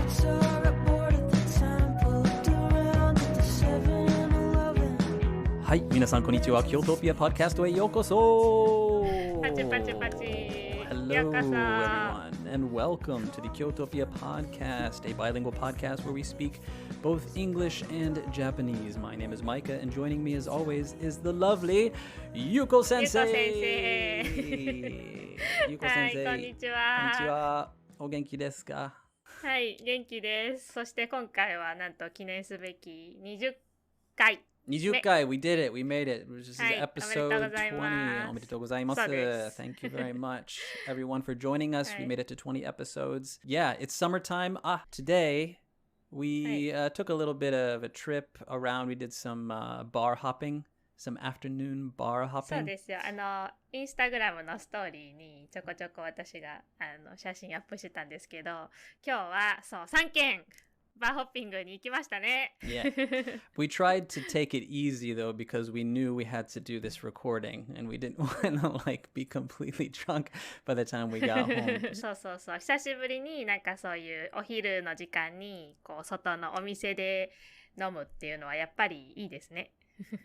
はい、皆さんこんにちは。京都ピアポッドキャストへようこそ。パチパチパチ。Hello, everyone, and welcome to the Kyotopia podcast, a bilingual podcast where we speak both English and Japanese. My name is Micah, and joining me as always is the lovely Yuko-sensei. Yuko-sensei. はい、こんにちは。こんにちは。お元気ですか？はい、元気です。そして今回はなんと記念すべき20回。20回 we did it, we made it. This is はい、episode 20. おめでとうございます。Thank you very much, everyone, for joining us. We made it to 20 episodes. Yeah, it's summertime. Today we took a little bit of a trip around. We did some bar hopping, some afternoon bar hopping. そうですよ。インスタグラムのストーリーにちょこちょこ私が写真アップしてたんですけど、今日はそう3軒バーホッピングに行きましたね。Yeah. We tried to take it easy though because we knew we had to do this recording and we didn't want to like be completely drunk by the time we got home. そうそうそう。久しぶりになんかそういうお昼の時間にこう外のお店で飲むっていうのはやっぱりいいですね。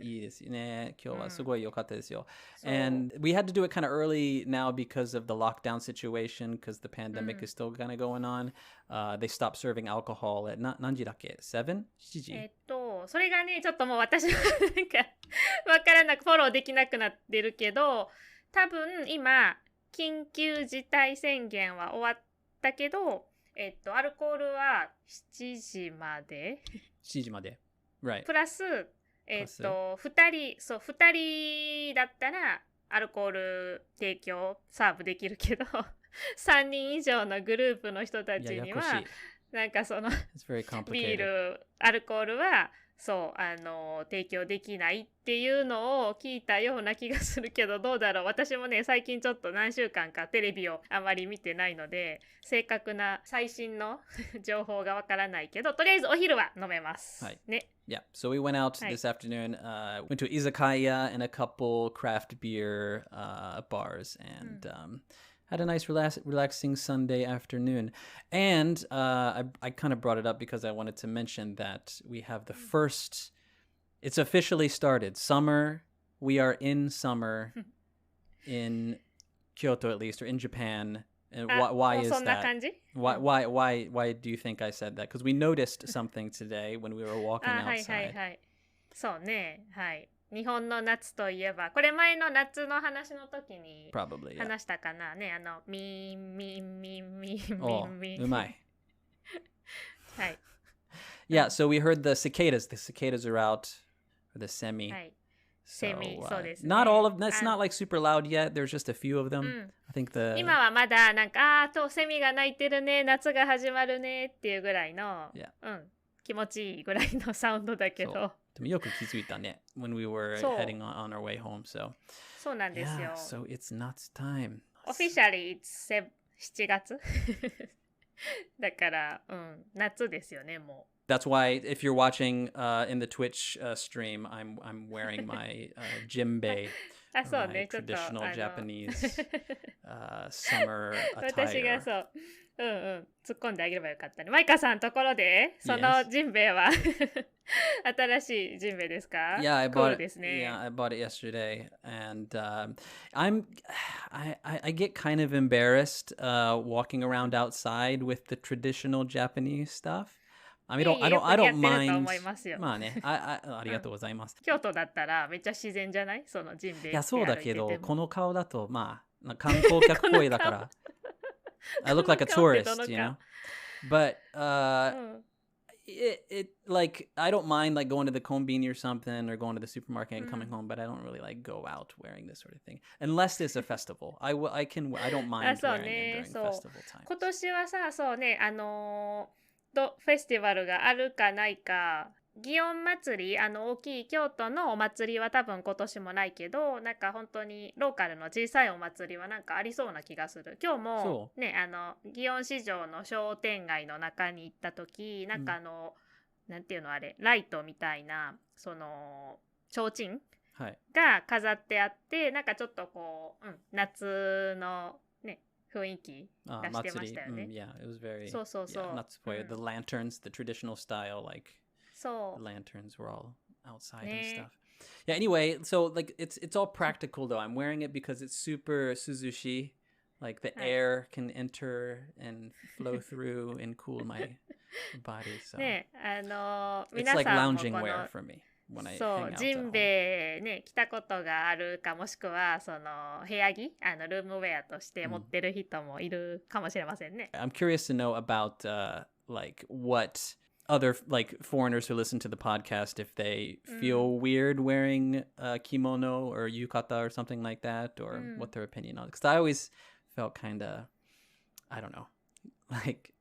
いいですね。今日はすごい良かったですよ。And we had to do it kind of early now because of the lockdown situation, because the pandemic is still kind of going on. They stopped serving alcohol at 何時だっけ ?7? 7時それがね、ちょっともう私はなんかわからなくフォローできなくなってるけど、多分今、緊急事態宣言は終わったけど、アルコールは7時まで。7時まで。Right. プラス、2人だったらアルコール提供サーブできるけど3人以上のグループの人たちにはなんかそのビールアルコールはそう提供できないっていうのを聞いたような気がするけど、どうだろう。私もね最近ちょっと何週間かテレビをあまり見てないので正確な最新の情報がわからないけど、とりあえずお昼は飲めます、はい、ね。Yeah, so we went out this afternoon, went to izakaya and a couple craft beer bars and had a nice relaxing Sunday afternoon. And I kind of brought it up because I wanted to mention that we have the first, it's officially started. Summer, we are in summer in Kyoto at least, or in Japan. And why is that? Why do you think I said that? Because we noticed something today when we were walking outside. はいはいはい。そうね。はい。日本の夏といえば、これ前の夏の話の時に話したかな、ね、ミンミンミンミンミンミン。うまい。はい。Yeah, so we heard the cicadas. The cicadas are out, or the semi. はい。Semi, そうですね。Not all of, that's not like super loud yet. There's just a few of them. I think the 今はまだなんかセミが鳴いてるね、夏が始まるねっていうぐらいの、気持ちいいぐらいのサウンドだけど。でもよく気づいたね。When we were heading on our way home, so. そうなんですよ。Yeah, so it's nuts time. Officially, it's 7月だから、夏ですよね、もう。That's why if you're watching in the Twitch stream, I'm wearing my djembe, my traditional Japanese summer attire. 私がそう、突っ込んであげればよかったね。マイカさんのところでそのジンベエは新しいジンベエですか？ Yeah, I bought it. ですね。Yeah, I bought it yesterday, and I get kind of embarrassed walking around outside with the traditional Japanese stuff.I don't mind. まあね、ありがとうございます。京都だったらめっちゃ自然じゃない？そのジンベエ。いや、そうだけど、この顔だと、まあ、観光客っぽいだから。I look like a tourist, you know? But, like, I don't mind, like, going to the kombini or something, or going to the supermarket and coming home, but I don't really, like, go out wearing this sort of thing. Unless it's a festival. I don't mind wearing it during festival time. 今年はさ、そうね、フェスティバルがあるかないか、祇園祭り、大きい京都のお祭りは多分今年もないけど、なんか本当にローカルの小さいお祭りはなんかありそうな気がする。今日もね、祇園市場の商店街の中に行った時、なんかなんていうのあれ、ライトみたいな、その、提灯が飾ってあって、なんかちょっとこう、夏のね、雰囲気出してましたよね。Yeah, it was very, そうそうそう。yeah, not spoiled. The lanterns, the traditional style, like, そ the う。lanterns were all outside and ね stuff. Yeah, anyway, so, like, it's all practical, though. I'm wearing it because it's super suzushi. Like, the はい。air can enter and flow through and cool my body, so. ねIt's 皆 like さんも lounging こ wear の for me when I そ hang う、out ジ at ン home. ベエね、着たことがあるかもしくは、その、部屋着、ルームウェアとして持ってる人もいるかもしれませんね。I'm curious to know about, like, what other, like, foreigners who listen to the podcast, if they feel weird wearing a kimono or yukata or something like that, or what their opinion on it. Because I always felt kind of, I don't know, like,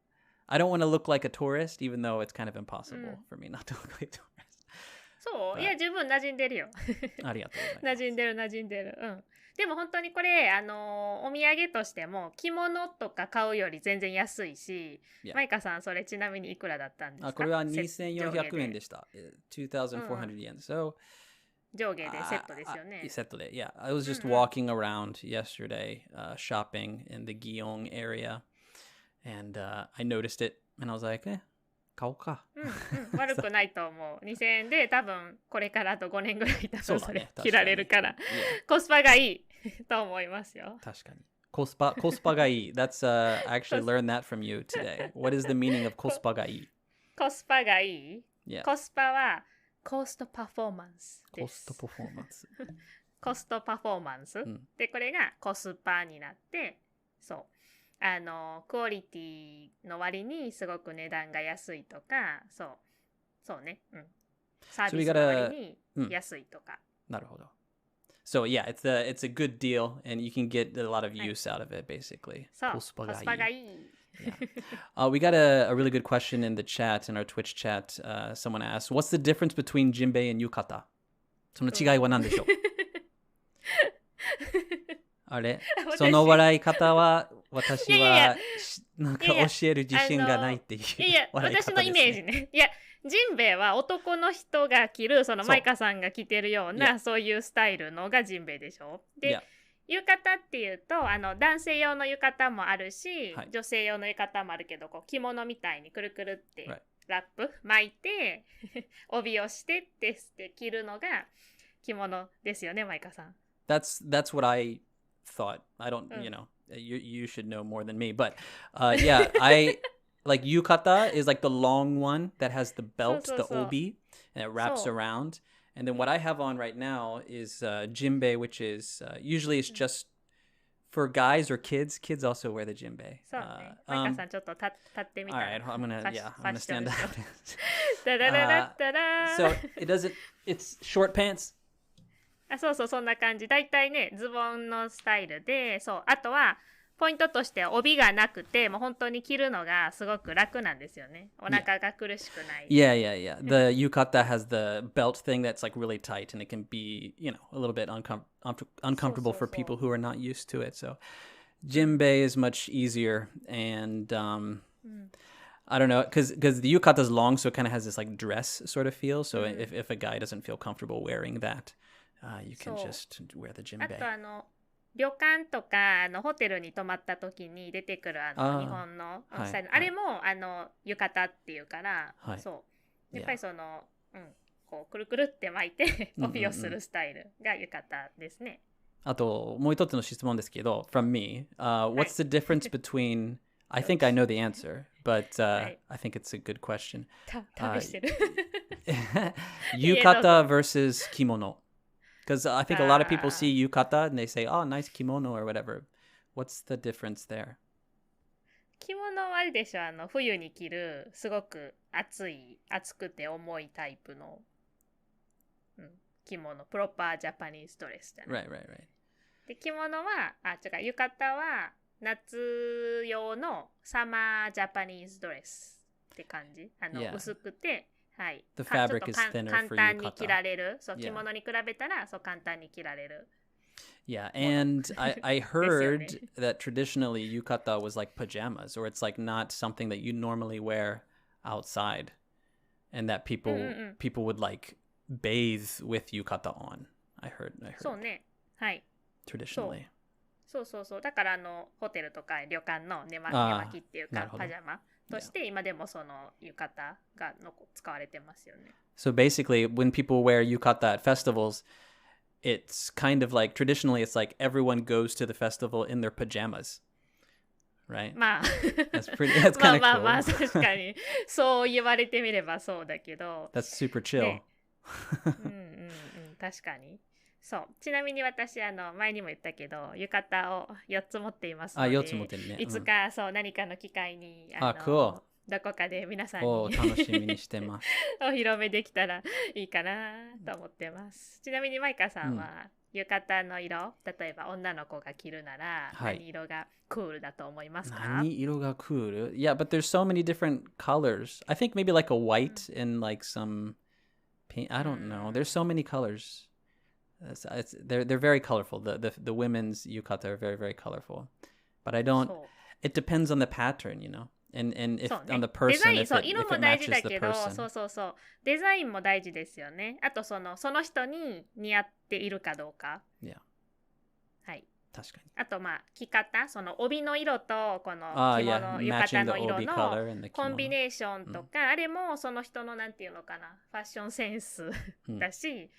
I don't want to look like a tourist, even though it's kind of impossible for me not to look like a tourist. そう、いや、十分馴染んでるよ。ありがとうございます。馴染んでる、馴染んでる。うん。でも本当にこれ、お土産としても、着物とか買うより全然安いし、マイカさん、それちなみにいくらだったんですか？これは2400円でした。2400 yen. So, 上下でセットですよね。セットで。Yeah, I was just walking around yesterday, shopping in the Gyeong area, and I noticed it, and I was like, 買おうか。悪くないと思う。2000円で多分これからあと5年ぐらい多分それ着られるから、コスパがいいと思いますよ。確かに。コスパがいい。That's, I actually learned that from you today. What is the meaning of コスパがいい？コスパがいい？ Yeah. コスパはコストパフォーマンスです。コストパフォーマンス。コストパフォーマンス、で、これがコスパになって、そう。クオリティの割にすごく値段が安いとか、そうね、サービスの割に安いとか。なるほど。So yeah, it's a good deal, and you can get a lot of use out of it, basically. そう、コスパがいい。Yeah. We got a really good question in the chat, in our Twitch chat. Someone asked, what's the difference between jinbei and yukata? その違いは何でしょう？あれその笑い方は私はなんか教える自信がないっていう笑い方ですね。私のイメージね。いや、ジンベエは男の人が着る、そのマイカさんが着てるようなそういうスタイルのがジンベエでしょ。で、浴衣っていうと男性用の浴衣もあるし、女性用の浴衣もあるけど、こう着物みたいにくるくるってラップ巻いて帯をしてって着るのが着物ですよね、マイカさん。That's what I thought. I don't, you should know more than me, but yeah, I like yukata is like the long one that has the belt, the obi, and it wraps around. And then what I have on right now is jinbei, which is usually it's just for guys or kids. Kids also wear the jinbei. そうね。マイカさんちょっと立ってみたら。All right, I'm gonna stand up. ダダダダダダ So it's short pants. そうそう、そんな感じ。だいたいね、ズボンのスタイルで、そう。あとは、ポイントとして帯がなくて、もう本当に着るのがすごく楽なんですよね。お腹が苦しくない。Yeah. The yukata has the belt thing that's like really tight, and it can be, a little bit uncomfortable for people who are not used to it. So, jinbei is much easier, and I don't know, because the yukata is long, so it kind of has this like dress sort of feel. So if a guy doesn't feel comfortable wearing that,you can just wear the jinbei. あと旅館とかホテルに泊まった時に出てくる日本のスタイル、あれも浴衣っていうから、そうやっぱりその、こうくるくるって巻いて帯をするスタイルが浴衣ですね。あともう一つの質問ですけど、from me, what's the difference between I think I know the answer, but I think it's a good question. 試してる。Yukata versus kimono.Because I think a lot of people see yukata and they say, oh, nice kimono or whatever. What's the difference there? 着物はあれでしょ、冬に着るすごく暑くて重いタイプの、着物、プロパージャパニーズドレスじゃない。Right. で、着物は、浴衣は夏用のサマージャパニーズドレスって感じ。薄くて、はい。The fabric is thinner for 簡単に着られる。そう、着物に比べたら、そう簡単に着られる。Yeah, and I heard that traditionally yukata was like pajamas, or it's like not something that you normally wear outside, and that people would like bathe with yukata on. I heard. そうね。はい。Traditionally. そうそうそう。だからホテルとか旅館の寝巻きっていうかパジャマとして今でもその浴衣が使われてますよね。So basically, when people wear yukata at festivals, it's kind of like, traditionally, it's like everyone goes to the festival in their pajamas. Right? まあ、that's kind of cool. まあまあ確かにそう言われてみればそうだけど。That's super chill. ね、確かに。そう。ちなみに私前にも言ったけど浴衣を4つ持っていますので、4つ持ってるね。いつかそう何かの機会にcool. どこかで皆さんに楽しみにしてます。お披露目できたらいいかなと思ってます。ちなみにマイカさんは、浴衣の色、例えば女の子が着るなら、何色がクールだと思いますか？何色がクール？ Yeah, but there's so many different colors. I think maybe like a white and like some pink. I don't know. There's so many colors. They're very colorful. The women's yukata are very, very colorful. But I don't. It depends on the pattern, you know. And if on the person, if it matches the person. そうそうそう。デザインも大事ですよね。あとその人に似合っているかどうか。Yeah. はい。確かに。あと着方、その帯の色とこの着物、浴衣の色のコンビネーションとか、あれもその人のなんていうのかな、ファッションセンスだし、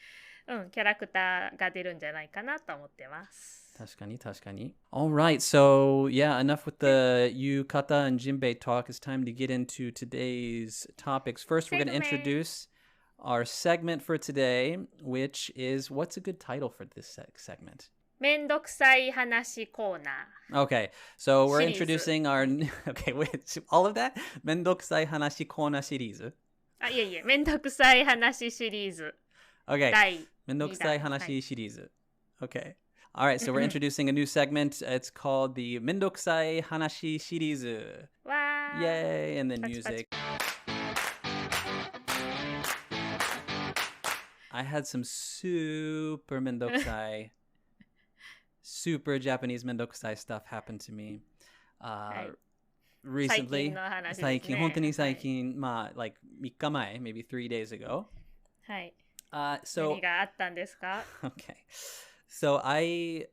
キャラクターが出るんじゃないかなと思ってます。確かに確かに。Alright, so yeah, enough with the yukata and jinbei talk. It's time to get into today's topics. First, we're going to introduce our segment for today, which is, what's a good title for this segment? めんどくさい話コーナー。Okay, so we're introducing our... Okay, wait, all of that? めんどくさい話コーナーシリーズ。いえいえ、めんどくさい話シリーズ。Okay, めんどくさい話シリーズ。Okay. All right, so we're introducing a new segment. It's called the Mendokusai Hanashi Shirizu. Wow. Yay, and then music. I had some super Mendokusai, super Japanese Mendokusai stuff happen to me recently. 最近、本当に最近、like 3日前, maybe 3 days ago. はい。So, 何があったんですか? Okay. So I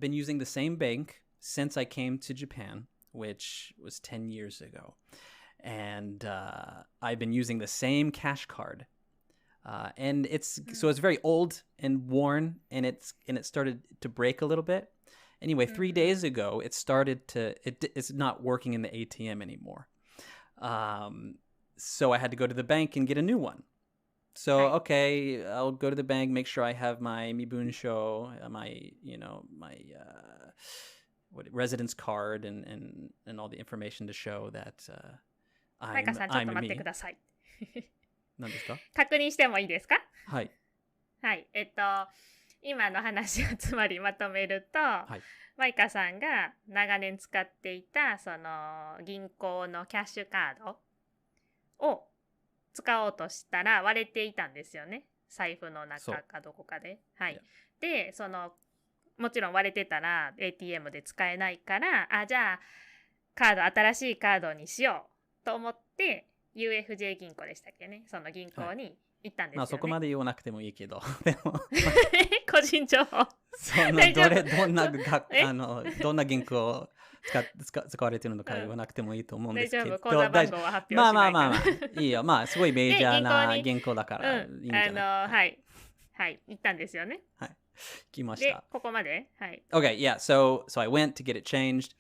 been using the same bank since I came to Japan, which was 10 years ago. And I've been using the same cash card. And it's very old and worn, and it started to break a little bit. Anyway, 3 days ago, it's not working in the ATM anymore. So I had to go to the bank and get a new one. So, okay, I'll go to the bank, make sure I have my Mibunsho, my residence card and all the information to show that I'm me. ちょっと待ってください。何ですか？確認してもいいですか？はい。はい。今の話をつまりまとめると、マイカさんが長年使っていたその銀行のキャッシュカードを使おうとしたら割れていたんですよね。財布の中かどこかで。はい。で、もちろん割れてたら ATM で使えないから、じゃあ新しいカードにしようと思って、UFJ 銀行でしたっけね。その銀行に行ったんですよね。そこまで言わなくてもいいけど。でも個人情報。どんな銀行を使われてるのか言わなくてもいいと思うんですけど。大丈夫、口座番号は発表しないから。まあいいよ。すごいメジャーな銀行だからいいんじゃない？はい、行ったんですよね。はい。来ました。で、ここまで？はい。Okay, yeah. So I went to get it changed.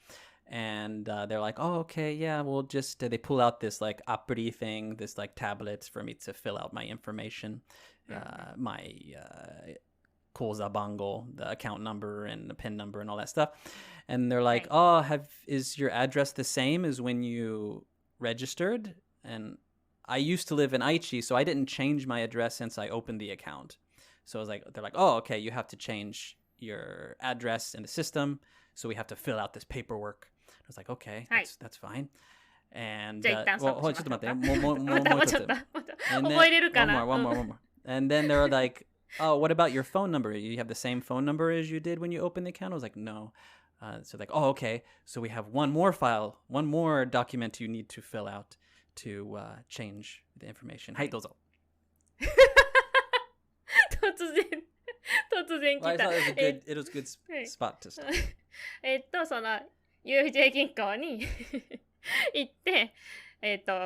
And they're like, oh, okay, yeah, we'll just, they pull out this like appuri thing, this like tablet for me to fill out my information, my koza bango, the account number and the PIN number and all that stuff. And they're like, is your address the same as when you registered? And I used to live in Aichi, so I didn't change my address since I opened the account. So they're like, oh, okay, you have to change your address in the system. So we have to fill out this paperwork. I was like, okay, that's fine. And じゃあ一旦ちょっと待って。もうちょっと。覚えれるかな？ One more. And then they're like, oh, what about your phone number? You have the same phone number as you did when you opened the account? I was like, no. So like, oh, okay. So we have one more document you need to fill out to change the information. はい、どうぞ。突然突然来 Well, I た。thought it was a good spot to start. その UFJ 銀行に行って、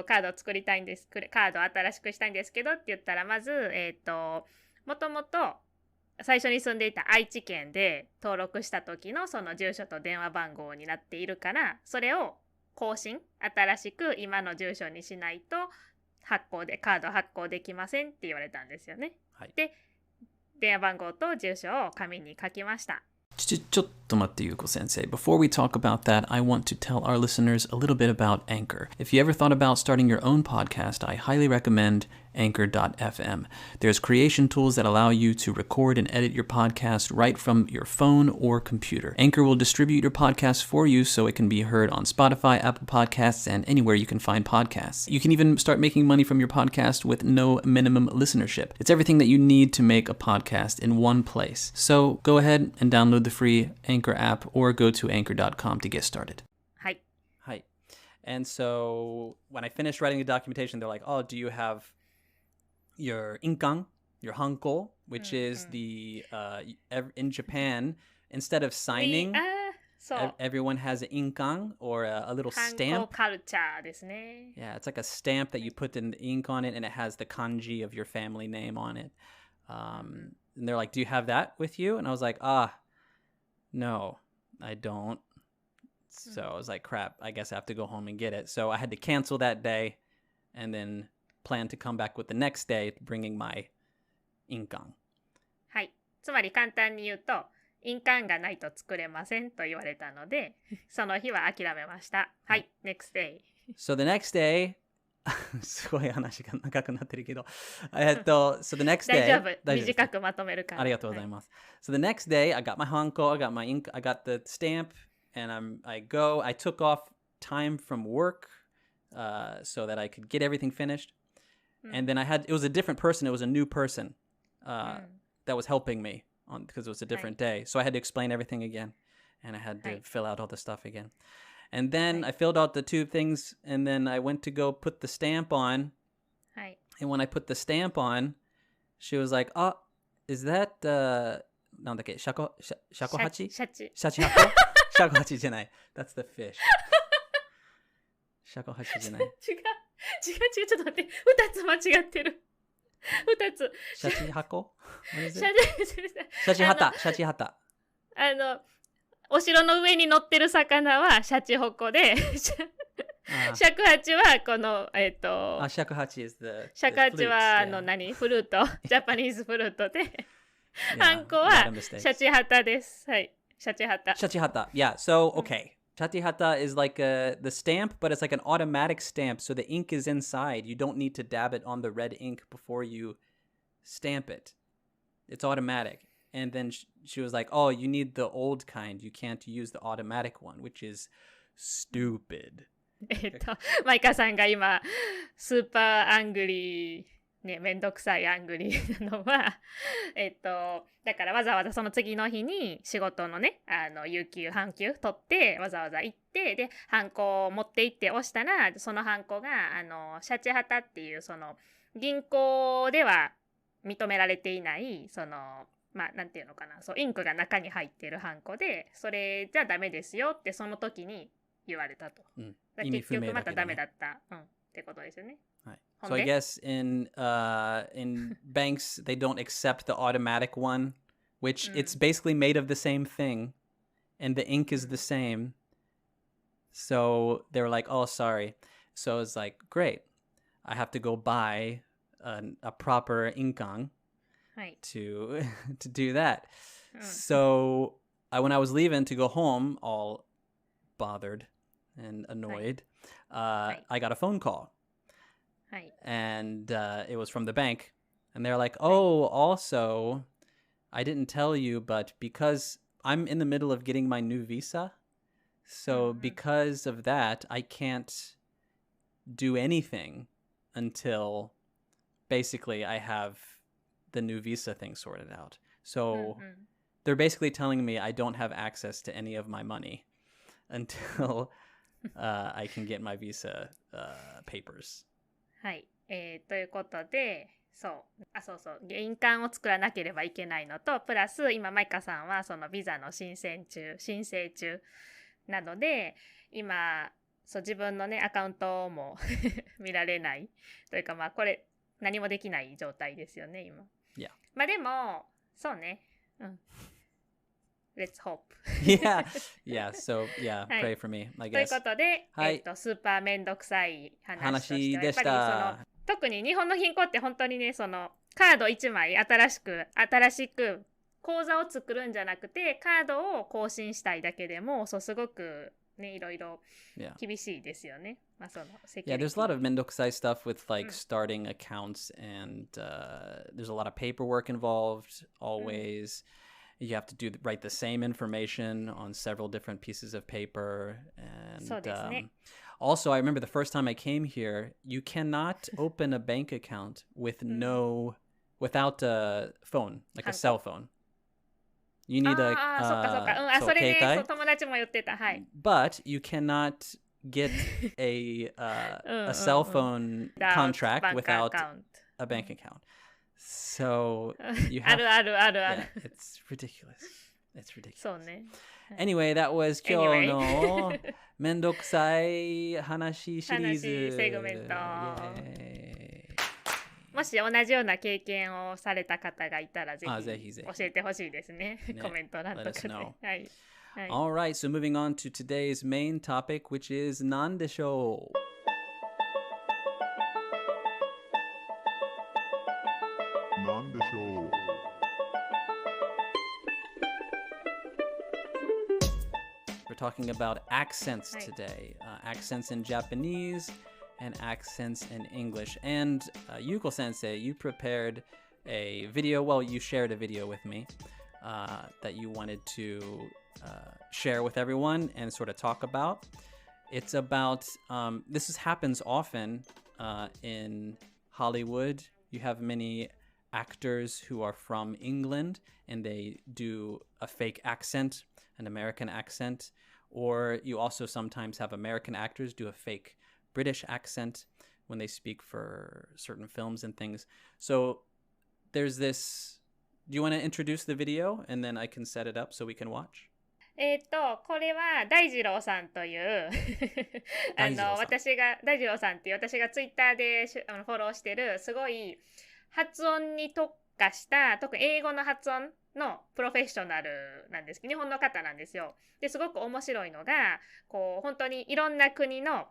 カードを作りたいんです。カードを新しくしたいんですけどって言ったら、まず、もともと最初に住んでいた愛知県で登録した時のその住所と電話番号になっているから、それを新しく今の住所にしないとカード発行できませんって言われたんですよね。はい、で、電話番号と住所を紙に書きました。ちょっと待って、Yuko-sensei. Before we talk about that, I want to tell our listeners a little bit about Anchor. If you ever thought about starting your own podcast, I highly recommend Anchor.fm. There's creation tools that allow you to record and edit your podcast right from your phone or computer. Anchor will distribute your podcast for you so it can be heard on Spotify, Apple Podcasts, and anywhere you can find podcasts. You can even start making money from your podcast with no minimum listenership. It's everything that you need to make a podcast in one place. So go ahead and download the free Anchor app or go to anchor.com to get started. はい。はい。And so when I finished writing the documentation, they're like, oh, do you have your inkan, your hanko, which is the, in Japan, instead of signing, everyone has an inkan or a little stamp. Hanko culture ですね。Yeah, it's like a stamp that you put in the ink on it and it has the kanji of your family name on it. And they're like, do you have that with you? And I was like, no, I don't. So I was like, crap, I guess I have to go home and get it. So I had to cancel that day and then plan to come back with the next day bringing my inkan. はい。つまり簡単に言うと、印鑑がないと作れませんと言われたので、その日は諦めました。はい。next day. So the next day, すごい話が長くなってるけど、so the next day, 大丈夫。短くまとめるから。ありがとうございます。So the next day, I got my hanko, I got my ink, I got the stamp, and I took off time from work so that I could get everything finished. And then it was a different person, it was a new person that was helping me because it was a different day. So I had to explain everything again, and I had to fill out all the stuff again. And then I filled out the two things, and then I went to go put the stamp on. And when I put the stamp on, she was like, oh, is that, なんだっけ、シャコハチ？シャチハコ？シャコハチじゃない。That's the fish. シャコハチじゃない。違う、ちょっと待って。二つ間違ってる。二つ。シャチハコ？シャチハタ。お城の上に乗ってる魚はシャチホコで、シャクハチはこの、シャクハチ is the シャクハチはフルート、ジャパニーズフルートで、ハンコはシャチハタです。はい。シャチハタ。Yeah, so, okay. Shachihata is like the stamp, but it's like an automatic stamp, so the ink is inside. You don't need to dab it on the red ink before you stamp it. It's automatic. And then she was like, oh, you need the old kind. You can't use the automatic one, which is stupid. マイカさんが今、スーパーアングリー、ね、めんどくさいアングリーなのは、だからわざわざその次の日に仕事のね、有給、半休取って、わざわざ行って、で、ハンコを持って行って押したら、そのハンコが、シャチハタっていう、その、銀行では認められていない、その、まあ、なんていうのかな、そう、インクが中に入ってるハンコで、それじゃダメですよって、その時に言われたと。結局またダメだった。ってことですよね。So I guess in banks, they don't accept the automatic one, which it's basically made of the same thing, and the ink is the same. So they were like, oh, sorry. So it's like, great. I have to go buy a proper inkan to do that. So when I was leaving to go home, all bothered and annoyed, I got a phone call. And it was from the bank. And they're like, oh, also, I didn't tell you, but because I'm in the middle of getting my new visa, so because of that, I can't do anything until basically I have the new visa thing sorted out. So they're basically telling me I don't have access to any of my money until I can get my visa papers. はい、ということで、そうそう印鑑を作らなければいけないのとプラス今マイカさんはそのビザの申請中なので今自分のねアカウントも見られないというかまあこれ何もできない状態ですよね今。Yeah. まあでもそうね。Let's hope. So pray for me, I guess. ということで、スーパーめんどくさい話としてはやっぱりその特に日本の銀行って本当にねそのカード1枚新しく口座を作るんじゃなくてカードを更新したいだけでもすごくねいろいろ厳しいですよね。まあそのthere's a lot of めんどくさい stuff with like starting accounts and there's a lot of paperwork involved always. You have to write the same information on several different pieces of paper. And also, I remember the first time I came here, you cannot open a bank account without a phone, like a cell phone. You need a それね、友達も言ってた。はい。But you cannot get a cell phone contract without a bank account. So you have ある。Yeah, it's ridiculous. そうね。Anyway, that was 今日のめんどくさい話シリーズ。セグメント。もし同じような経験をされた方がいたらぜひ教えてほしいですね。コメント欄とかで。はい。Alright, so moving on to today's main topic, which is なんでしょうWe're talking about accents today. Accents in Japanese and accents in English. And Yuko-sensei, you prepared a video. Well, you shared a video with me that you wanted to share with everyone and sort of talk about. It's about, this happens often in Hollywood. You have many actors who are from England and they do a fake accent, an American accent, or you also sometimes have American actors do a fake British accent when they speak for certain films and things. So there's this, do you want to introduce the video and then I can set it up so we can watch? これは大二郎さんという大二郎さんっていう私がツイッターでフォローしてるすごい発音に特化した特に英語の発音のプロフェッショナルなんですけど日本の方なんですよ。ですごく面白いのがこう本当にいろんな国の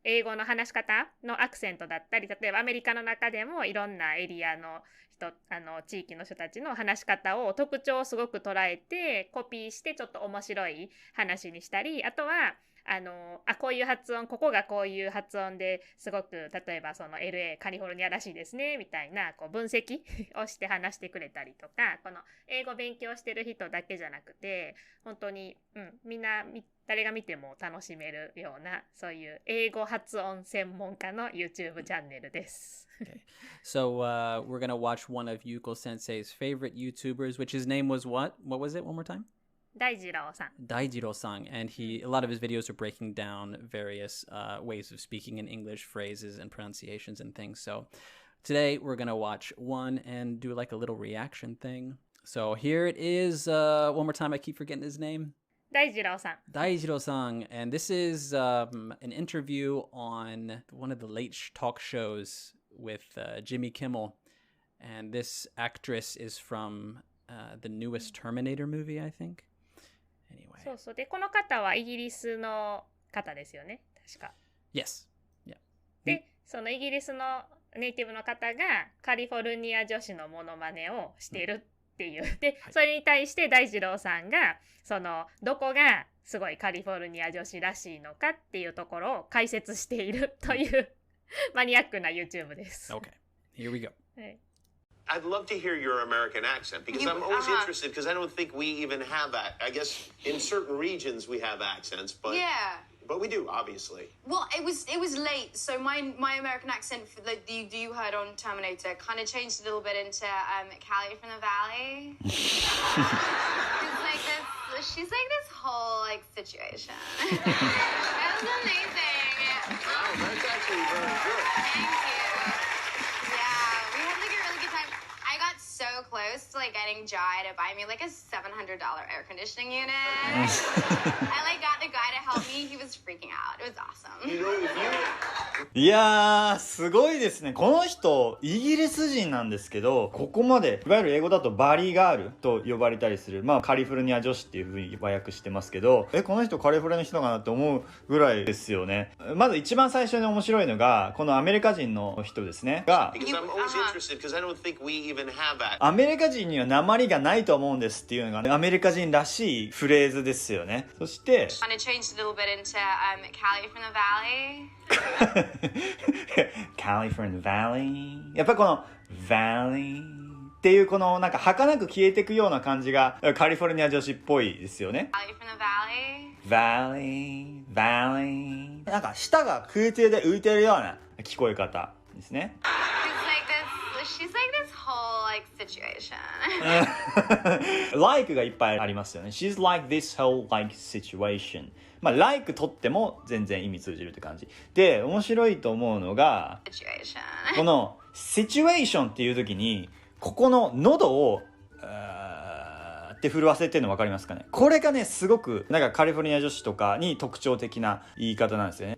英語の話し方のアクセントだったり例えばアメリカの中でもいろんなエリアの地域の人たちの話し方を特徴をすごく捉えてコピーしてちょっと面白い話にしたりあとはこういう発音ここがこういう発音ですごく例えばその LA カリフォルニアらしいですねみたいなこう分析をして話してくれたりとかこの英語勉強してる人だけじゃなくて本当に、みんな誰が見ても楽しめるようなそういう英語発音専門家の YouTube チャンネルです。Okay. So we're going to watch one of Yuko-sensei's favorite YouTubers, which his name was what? What was it one more time? Diajiro-san. And a lot of his videos are breaking down various ways of speaking in English, phrases and pronunciations and things. So today we're going to watch one and do like a little reaction thing. So here it is. One more time, I keep forgetting his name. Diajiro-san. And this is an interview on one of the late talk shows with Jimmy Kimmel. And this actress is from the newest Terminator movie, I think. Anyway. そうそう。で、この方はイギリスの方ですよね。確か。Yes. Yeah. で、そのイギリスのネイティブの方がカリフォルニア女子のモノマネをしているっていう。で、それに対して大二郎さんが、どこがすごいカリフォルニア女子らしいのかっていうところを解説しているというマニアックな YouTube です。Okay. Here we go. はい。I'd love to hear your American accent because I'm always interested because I don't think we even have that. I guess in certain regions we have accents, but we do obviously. Well, it was late, so my American accent you heard on Terminator kind of changed a little bit into Callie from the Valley. She's like this whole like situation. That was amazing. Wow, that's actually very good. Thank you. Yeah, we had like a close to like getting Jai to buy me like a $700 air conditioning unit. I like got the guy to help me. He was freaking out. It was awesome. You know, if you いやー、すごいですね。この人、イギリス人なんですけど、ここまで、いわゆる英語だとバリーガールと呼ばれたりする、まあカリフォルニア女子っていう風に和訳してますけど、この人カリフォルニアの人かなって思うぐらいですよね。まず一番最初に面白いのが、このアメリカ人の人ですね。が、アメリカ人には訛りがないと思うんですっていうのが、アメリカ人らしいフレーズですよね。そして、Kind of changed a little bit into Callie from the Valley. Callie from the Valley. やっぱりこの Valley っていうこのなんか儚く消えていくような感じがカリフォルニア女子っぽいですよね。Callie from the Valley, Valley. なんか舌が空中で浮いてるような聞こえ方ですね。She's like this whole like situation. like がいっぱいありますよね。She's like this whole like situation. まあ like とっても全然意味通じるって感じ。で、面白いと思うのが、この situation っていう時に、ここの喉をって震わせてるの分かりますかね。これがね、すごくなんかカリフォルニア女子とかに特徴的な言い方なんですよね。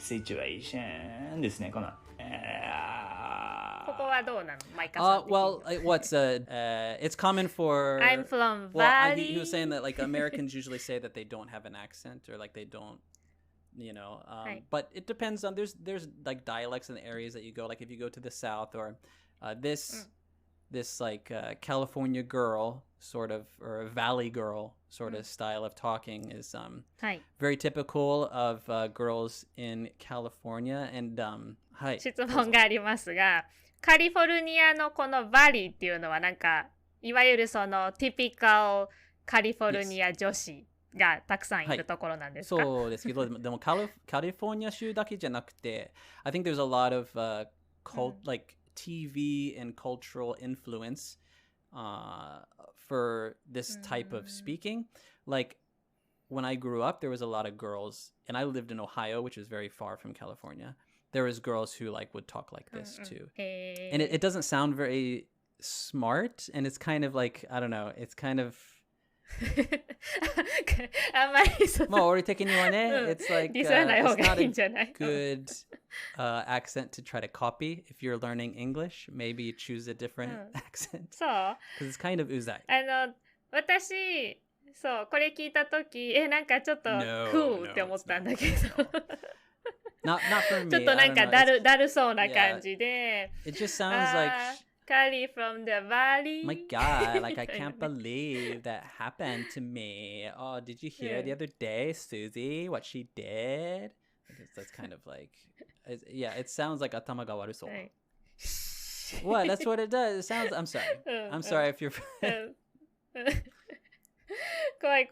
situation ですね。このここはどうなのマイカさん。Well, it's common for. I'm from Well, Valley. he was saying that like Americans usually say that they don't have an accent or like they don't, you know. But it depends on there's like dialects in the areas that you go. Like if you go to the South or this like California girl sort of or a Valley girl sort of style of talking is very typical of girls in California and はい。質問がありますが、カリフォルニアのこのバリーっていうのはなんかいわゆるそのティピカルカリフォルニア女子がたくさんいるところなんですか？そうですけど、でもカリフォルニア州だけじゃなくて、I think there's a lot of like TV and cultural influence for this type of speaking. Like when I grew up, there was a lot of girls, and I lived in Ohio, which is very far from California. There was girls who like would talk like this too. And it doesn't sound very smart, and it's kind of like, I don't know, it's kind of あんまりそのまあ俺的にはね、it's like it's not a good accent to try to copy if you're learning English. Maybe you choose a different accent. そう Because it's kind of うざい。私そうこれ聞いたときなんかちょっと cool って思ったんだけどNot for me. ちょっとなんかだるそうな感じで It just sounds like Carly from the Valley. My God, like I can't believe that happened to me. Oh, did you hear the other day, Susie, what she did? That's kind of like, it sounds like atama ga waru so. What? That's what it does. It sounds. I'm sorry. I'm sorry if you're. 怖い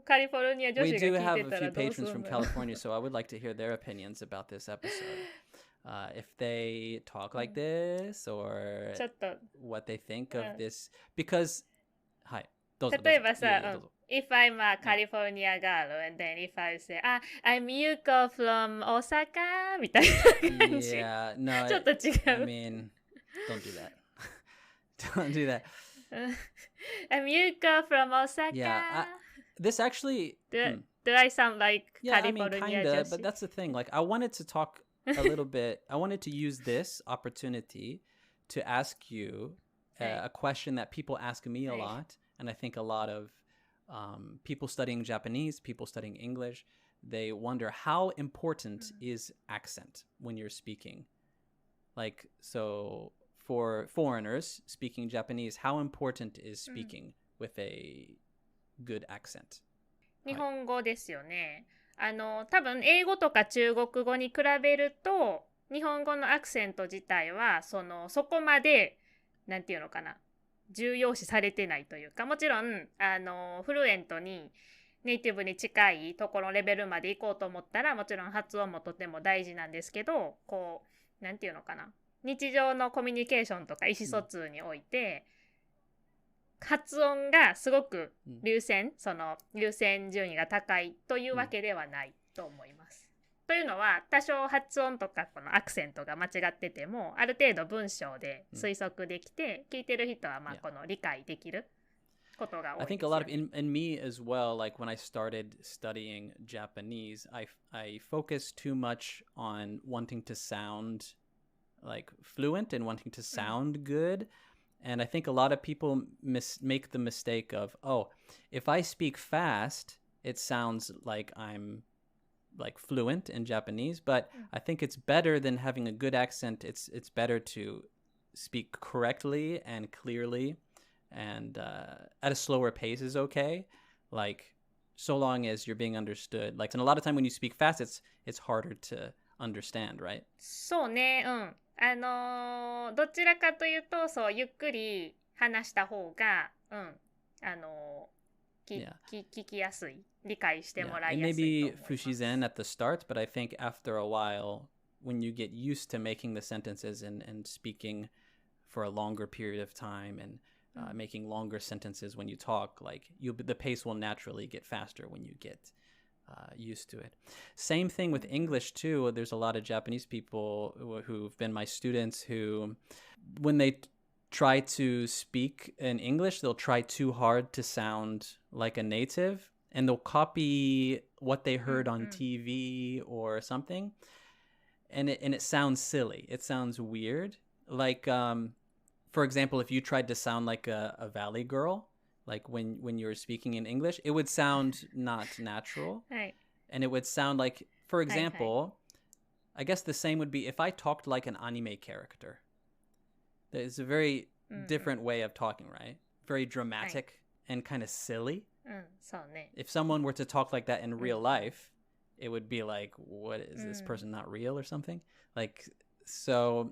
カリフォルニア女子が聞いてた We do ら have どうす a few る patrons の from California, so I would like to hear their opinions about this episode. If they talk like this or ちょっと what they think of this, because はいどうぞ例えばさ、どうぞif I'm a California girl and then if I say I'm Yuko from Osaka みたいな感じ Yeah, no, ちょっと違う I mean, don't do that. Don't do that. I'm Yuko from Osaka. Yeah, this actually Do I sound like California kinda, 女子 but that's the thing. Like, I wanted to talk a little bit. I wanted to use this opportunity to ask you a question that people ask me a lot, and I think a lot of people studying Japanese, people studying English, they wonder how important is accent when you're speaking. Like, so for foreigners speaking Japanese, how important is speaking with a good accent? 日本語ですよね。多分英語とか中国語に比べると日本語のアクセント自体はそこまでなんていうのかな重要視されてないというか、もちろんフルエントにネイティブに近いところレベルまで行こうと思ったらもちろん発音もとても大事なんですけど、こうなんていうのかな日常のコミュニケーションとか意思疎通において、発音がすごく優先順位が高いというわけではないと思います。というのは多少発音とかこのアクセントが間違っててもある程度文章で推測できて、聞いてる人はまあこの理解できることが多いですよね。I think a lot of in me as well, like when I started studying Japanese, I focused too much on wanting to sound like fluent and wanting to sound good. And I think a lot of people make the mistake of, oh, if I speak fast, it sounds like I'm like fluent in Japanese, but I think it's better than having a good accent. It's better to speak correctly and clearly, and at a slower pace is okay. Like so long as you're being understood. Like, and a lot of time when you speak fast, it's harder to understand, right? そうね、どちらかというとそうゆっくり話した方が、聞きやすい、理解してもらいやすいと思います。It may be Fushizan at the start, but I think after a while, when you get used to making the sentences and speaking for a longer period of time and making longer sentences when you talk, like the pace will naturally get faster when you get used to it. Same thing with English too. There's a lot of Japanese people who've been my students who, when they try to speak in English, they'll try too hard to sound like a native, and they'll copy what they heard on TV or something, and it sounds silly. It sounds weird. Like, for example, if you tried to sound like a Valley girl, like when you were speaking in English, it would sound not natural. And it would sound like, for example, I guess the same would be if I talked like an anime character. It's a very different way of talking, right? Very dramatic and kind of silly. If someone were to talk like that in real life, it would be like, what is this person not real or something? Like, so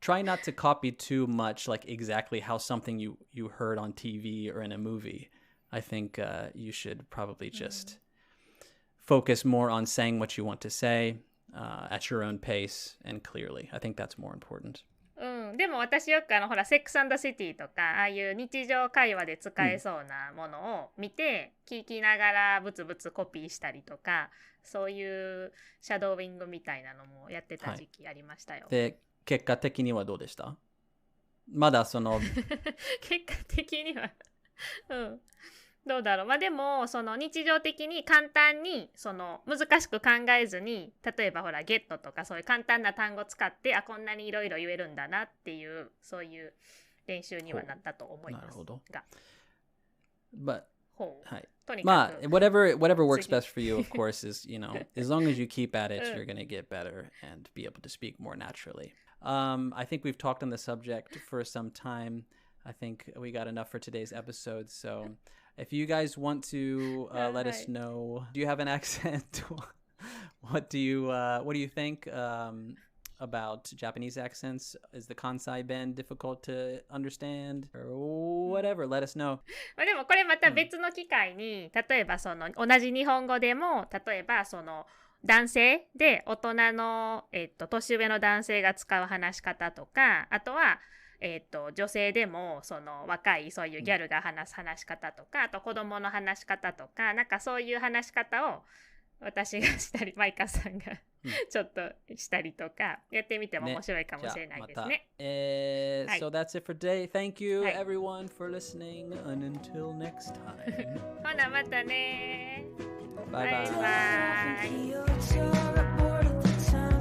try not to copy too much, like exactly how something you heard on TV or in a movie. I think you should probably just focus more on saying what you want to say at your own pace and clearly. I think that's more important. でも私よくほらセックス&シティとかああいう日常会話で使えそうなものを見て、聞きながらブツブツコピーしたりとか、そういうシャドーイングみたいなのもやってた時期ありましたよ。で、結果的にはどうでした？まだその結果的にはどうだろう。まあでもその日常的に簡単にその難しく考えずに、例えばほらゲットとかそういう簡単な単語使ってこんなにいろいろ言えるんだなっていうそういう練習にはなったと思います。なるほど。But はい。まあ whatever works best for you, of course, is as long as you keep at it, you're gonna get better and be able to speak more naturally. I think we've talked on the subject for some time. I think we got enough for today's episode. So if you guys want to let us know, do you have an accent? What do you think about Japanese accents? Is the Kansai bend difficult to understand or whatever? Let us know. でもこれまた別の機会に、例えばその同じ日本語でも、例えばその男性で大人の年上の男性が使う話し方とか、あとは女性でもその若いそういうギャルが話す話し方とか、あと子供の話し方とか、なんかそういう話し方を私がしたりマイカさんがちょっとしたりとかやってみても面白いかもしれないですね。So that's it for today. Thank you everyone for listening and until next time. ほなまたね。Bye bye.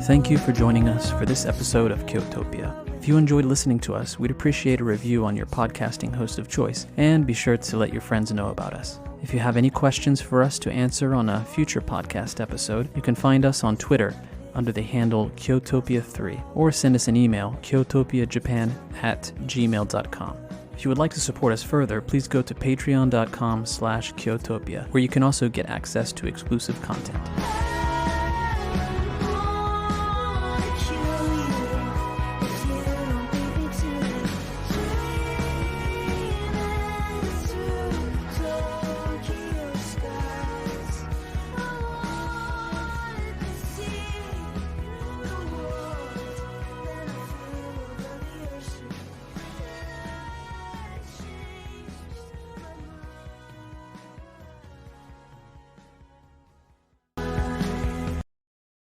Thank you for joining us for this episode of Kyotopia. If you enjoyed listening to us, we'd appreciate a review on your podcasting host of choice, and be sure to let your friends know about us. If you have any questions for us to answer on a future podcast episode, you can find us on Twitter under the handle Kyotopia3, or send us an email, kyotopiajapan@gmail.com. If you would like to support us further, please go to patreon.com/Kyotopia, where you can also get access to exclusive content.